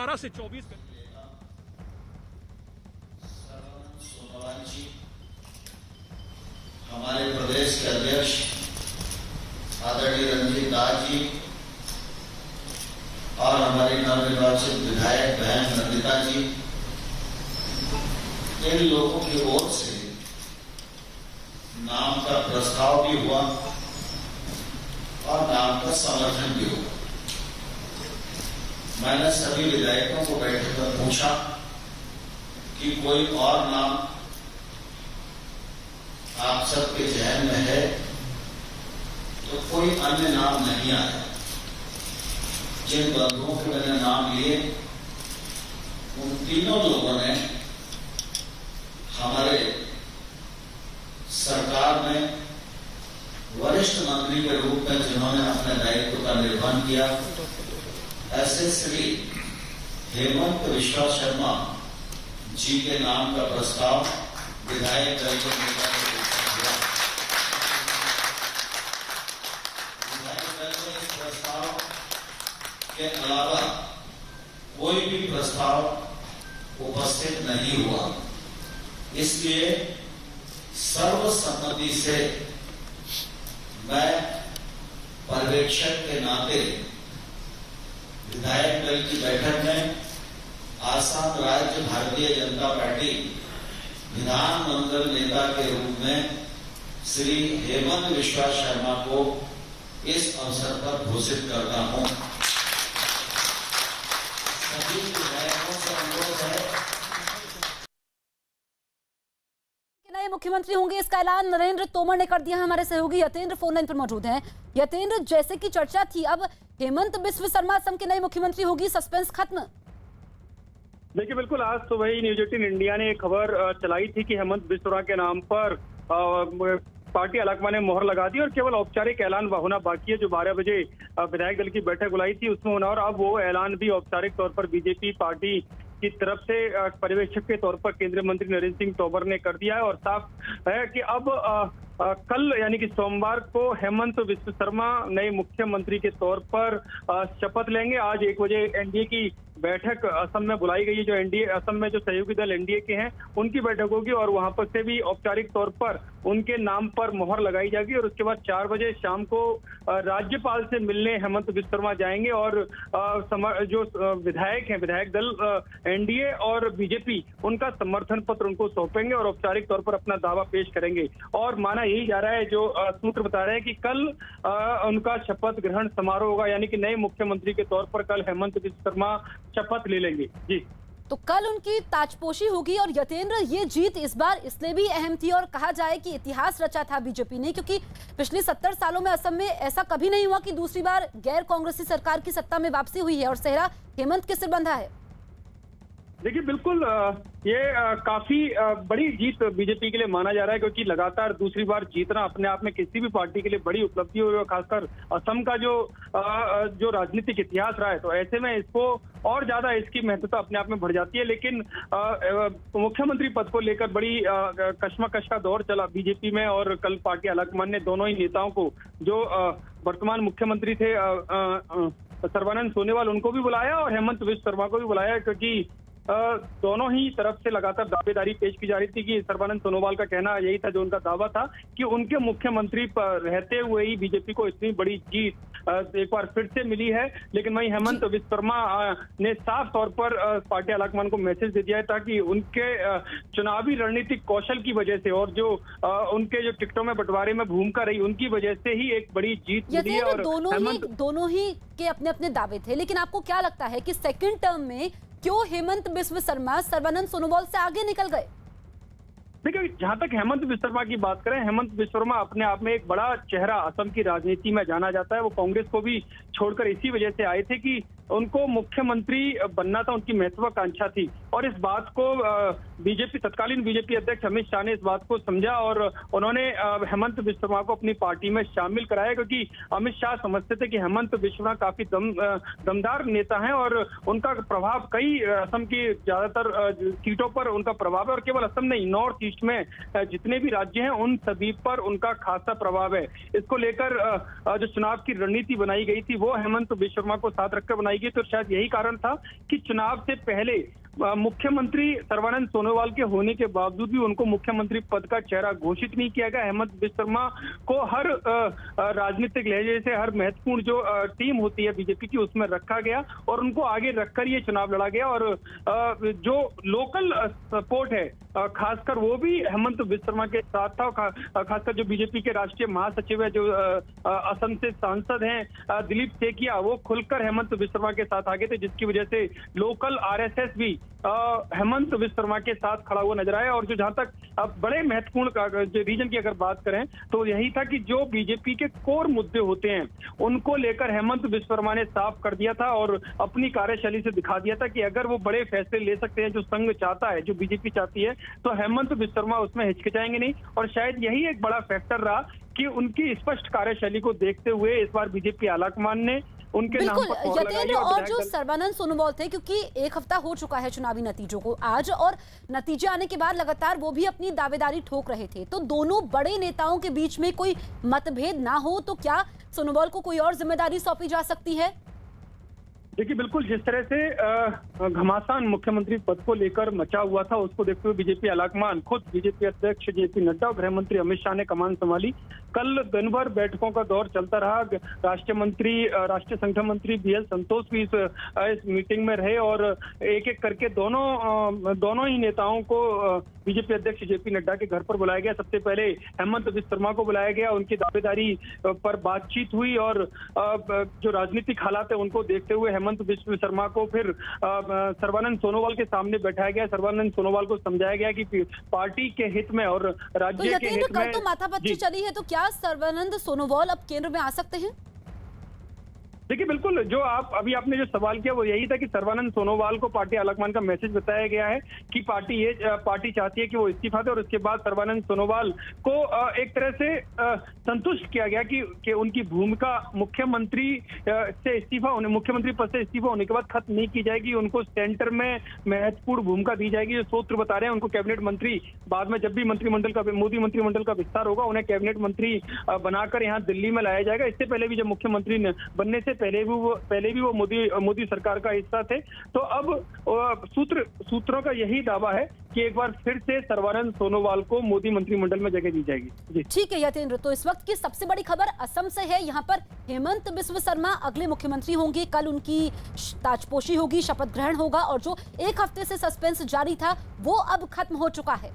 18 से 24 सोनोवाल जी, हमारे प्रदेश के अध्यक्ष आदरणीय रंजीत दास जी और हमारी नवनिर्वाचित विधायक बहन नंदिता जी, इन लोगों की ओर से नाम का प्रस्ताव भी हुआ और नाम का समर्थन भी हुआ। मैंने सभी विधायकों को बैठक में पूछा कि कोई और नाम आप सबके जहन में है, तो कोई अन्य नाम नहीं आया। जिन बंधुओं के मैंने नाम लिए, उन तीनों लोगों ने हमारे सरकार में वरिष्ठ मंत्री के रूप में जिन्होंने अपने दायित्व का निर्वहन किया, ऐसे श्री हेमंत बिश्वा शर्मा जी के नाम का प्रस्ताव विधायक दल के नेता ने दिया। विधायक दल में इस प्रस्ताव के अलावा कोई भी प्रस्ताव उपस्थित नहीं हुआ, इसलिए सर्वसम्मति से मैं पर्यवेक्षक के नाते विधायक दल की बैठक में आसाम राज्य भारतीय जनता पार्टी विधानमंडल नेता के रूप में श्री हेमंत बिश्वा शर्मा को इस अवसर पर घोषित करता हूं। सभी विधायकों से अनुरोध है, नए मुख्यमंत्री होंगे, इसका ऐलान नरेंद्र तोमर ने कर दिया। हमारे सहयोगी यतेंद्र फोन लाइन पर मौजूद हैं। यतेंद्र, जैसे कि चर्चा थी, अब हेमंत बिस्व शर्मा असम के नए मुख्यमंत्री होगी, सस्पेंस खत्म? देखिए, बिल्कुल आज सुबह ही न्यूज 18 इंडिया ने एक खबर चलाई थी कि हेमंत बिस्व शर्मा के नाम पर पार्टी अलाकमा ने मोहर लगा दी और केवल औपचारिक ऐलान होना बाकी है। जो 12 बजे विधायक दल की बैठक बुलाई थी उसमें होना, और अब वो ऐलान भी औपचारिक तौर पर बीजेपी पार्टी की तरफ से पर्यवेक्षक के तौर पर केंद्रीय मंत्री नरेंद्र सिंह तोमर ने कर दिया है। और साफ है कि अब कल यानी कि सोमवार को हेमंत बिस्व शर्मा नए मुख्यमंत्री के तौर पर शपथ लेंगे। आज 1 बजे एनडीए की बैठक असम में बुलाई गई है। जो एनडीए असम में जो सहयोगी दल एनडीए के हैं उनकी बैठक होगी और वहां पर से भी औपचारिक तौर पर उनके नाम पर मोहर लगाई जाएगी। और उसके बाद 4 बजे शाम को राज्यपाल से मिलने हेमंत बिस्व शर्मा जाएंगे और जो विधायक हैं, विधायक दल एनडीए और बीजेपी, उनका समर्थन पत्र उनको सौंपेंगे और औपचारिक तौर पर अपना दावा पेश करेंगे। और माना यही जा रहा है, जो सूत्र बता रहे हैं कि कल उनका शपथ ग्रहण समारोह होगा, यानी कि नए मुख्यमंत्री के तौर पर कल हेमंत बिस्व शर्मा शपथ ले लेंगे। जी, तो कल उनकी ताजपोशी होगी। और यतेंद्र, ये जीत इस बार इसलिए भी अहम थी और कहा जाए कि इतिहास रचा था बीजेपी ने, क्योंकि पिछले 70 सालों में असम में ऐसा कभी नहीं हुआ कि दूसरी बार गैर कांग्रेसी सरकार की सत्ता में वापसी हुई है और सेहरा हेमंत के सिर बंधा है। देखिए, बिल्कुल ये काफी बड़ी जीत बीजेपी के लिए माना जा रहा है, क्योंकि लगातार दूसरी बार जीतना अपने आप में किसी भी पार्टी के लिए बड़ी उपलब्धि और खासकर असम का जो राजनीतिक इतिहास रहा है, तो ऐसे में इसको और ज्यादा इसकी महत्वता अपने आप में बढ़ जाती है। लेकिन मुख्यमंत्री पद को लेकर बड़ी कशमकश का दौर चला बीजेपी में और कल पार्टी आलाकमान ने दोनों ही नेताओं को, जो वर्तमान मुख्यमंत्री थे सर्बानंद सोनोवाल, उनको भी बुलाया और हेमंत बिस्व शर्मा को भी बुलाया, क्योंकि दोनों ही तरफ से लगातार दावेदारी पेश की जा रही थी कि सर्बानंद सोनोवाल का कहना यही था, जो उनका दावा था कि उनके मुख्यमंत्री पर रहते हुए ही बीजेपी को इतनी बड़ी जीत एक बार फिर से मिली है। लेकिन वहीं हेमंत बिस्व शर्मा ने साफ तौर पर पार्टी आलाकमान को मैसेज दे दिया है, ताकि उनके चुनावी रणनीतिक कौशल की वजह से और जो उनके जो टिकटों में बंटवारे में भूमिका रही, उनकी वजह से ही एक बड़ी जीत मिली है। और दोनों ही के अपने अपने दावे थे, लेकिन आपको क्या लगता है कि सेकंड टर्म में क्यों हेमंत बिस्व शर्मा सर्बानंद सोनोवाल से आगे निकल गए? देखिए, जहां तक हेमंत बिस्व शर्मा की बात करें, हेमंत बिस्व शर्मा अपने आप में एक बड़ा चेहरा असम की राजनीति में जाना जाता है। वो कांग्रेस को भी छोड़कर इसी वजह से आए थे कि उनको मुख्यमंत्री बनना था, उनकी महत्वाकांक्षा थी। और इस बात को तत्कालीन बीजेपी अध्यक्ष अमित शाह ने इस बात को समझा और उन्होंने हेमंत बिस्व शर्मा को अपनी पार्टी में शामिल कराया, क्योंकि अमित शाह समझते थे कि हेमंत बिस्व शर्मा काफी दमदार नेता हैं और उनका प्रभाव कई असम की ज्यादातर सीटों पर उनका प्रभाव है। और केवल असम नहीं, नॉर्थ ईस्ट में जितने भी राज्य हैं उन सभी पर उनका खासा प्रभाव है। इसको लेकर जो चुनाव की रणनीति बनाई गई थी वो हेमंत बिस्व शर्मा को साथ रखकर बनाई बनाई गई, तो शायद यही कारण था कि चुनाव से पहले मुख्यमंत्री सर्बानंद सोनोवाल के होने के बावजूद भी उनको मुख्यमंत्री पद का चेहरा घोषित नहीं किया गया। हेमंत बिस्व शर्मा को हर राजनीतिक लहजे से हर महत्वपूर्ण जो टीम होती है बीजेपी की उसमें रखा गया और उनको आगे रखकर ये चुनाव लड़ा गया। और जो लोकल सपोर्ट है खासकर वो भी हेमंत बिस्व शर्मा के साथ था। खासकर जो बीजेपी के राष्ट्रीय महासचिव है, जो असम से सांसद हैं दिलीप सेकिया, वो खुलकर हेमंत बिस्व शर्मा के साथ आ गए थे, जिसकी वजह से लोकल आरएसएस भी हेमंत बिस्व शर्मा के साथ खड़ा हुआ नजर आया। और जो जहां तक अब बड़े महत्वपूर्ण जो रीजन की अगर बात करें तो यही था कि जो बीजेपी के कोर मुद्दे होते हैं उनको लेकर हेमंत बिस्व शर्मा ने साफ कर दिया था और अपनी कार्यशैली से दिखा दिया था कि अगर वो बड़े फैसले ले सकते हैं जो संघ चाहता है, जो बीजेपी चाहती है, तो हेमंत बिस्व शर्मा उसमें हिचकिचाएंगे नहीं। और शायद यही एक बड़ा फैक्टर रहा कि उनकी स्पष्ट कार्यशैली को देखते हुए इस बार बीजेपी आलाकमान ने उनके नाम पर मोहर लगाई। यतेंद्र, और जो सर्बानंद सोनोवाल थे, क्योंकि एक हफ्ता हो चुका है चुनावी नतीजों को आज, और नतीजे आने के बाद लगातार वो भी अपनी दावेदारी ठोक रहे थे, तो दोनों बड़े नेताओं के बीच में कोई मतभेद ना हो तो क्या सोनोवाल को कोई और जिम्मेदारी सौंपी जा सकती है? देखिए, बिल्कुल जिस तरह से घमासान मुख्यमंत्री पद को लेकर मचा हुआ था, उसको देखते हुए बीजेपी आलाकमान खुद बीजेपी अध्यक्ष जेपी नड्डा और गृह मंत्री अमित शाह ने कमान संभाली। कल दिन भर बैठकों का दौर चलता रहा। राष्ट्रीय संगठन मंत्री बीएल संतोष भी इस मीटिंग में रहे और एक एक करके दोनों ही नेताओं को बीजेपी अध्यक्ष जेपी नड्डा के घर पर बुलाया गया। सबसे पहले हेमंत बिस्व शर्मा को बुलाया गया, उनकी दावेदारी पर बातचीत हुई और जो राजनीतिक हालात है उनको देखते हुए हेमंत बिस्व शर्मा को फिर सर्बानंद सोनोवाल के सामने बैठाया गया। सर्बानंद सोनोवाल को समझाया गया कि पार्टी के हित में और राज्य के हित में। कल तो माथापच्ची चली है, तो क्या सर्बानंद सोनोवाल अब केंद्र में आ सकते हैं? देखिए, बिल्कुल जो आपने जो सवाल किया वो यही था कि सर्बानंद सोनोवाल को पार्टी आलाकमान का मैसेज बताया गया है कि पार्टी चाहती है कि वो इस्तीफा दे और उसके बाद सर्बानंद सोनोवाल को एक तरह से संतुष्ट किया गया कि उनकी भूमिका मुख्यमंत्री पद से इस्तीफा होने के बाद खत्म नहीं की जाएगी, उनको सेंटर में महत्वपूर्ण भूमिका दी जाएगी। जो सूत्र बता रहे हैं उनको कैबिनेट मंत्री बाद में जब भी मोदी मंत्रिमंडल का विस्तार होगा उन्हें कैबिनेट मंत्री बनाकर यहाँ दिल्ली में लाया जाएगा। इससे पहले भी जब मुख्यमंत्री बनने से पहले भी वो मोदी सरकार का हिस्सा थे। तो अब सूत्रों का यही दावा है कि एक बार फिर से सर्बानंद सोनोवाल को मोदी मंत्रिमंडल में जगह दी जाएगी। ठीक है यतेंद्र, तो इस वक्त की सबसे बड़ी खबर असम से है। यहाँ पर हेमंत बिस्व शर्मा अगले मुख्यमंत्री होंगे, कल उनकी ताजपोशी होगी, शपथ ग्रहण होगा और जो एक हफ्ते से सस्पेंस जारी था वो अब खत्म हो चुका है।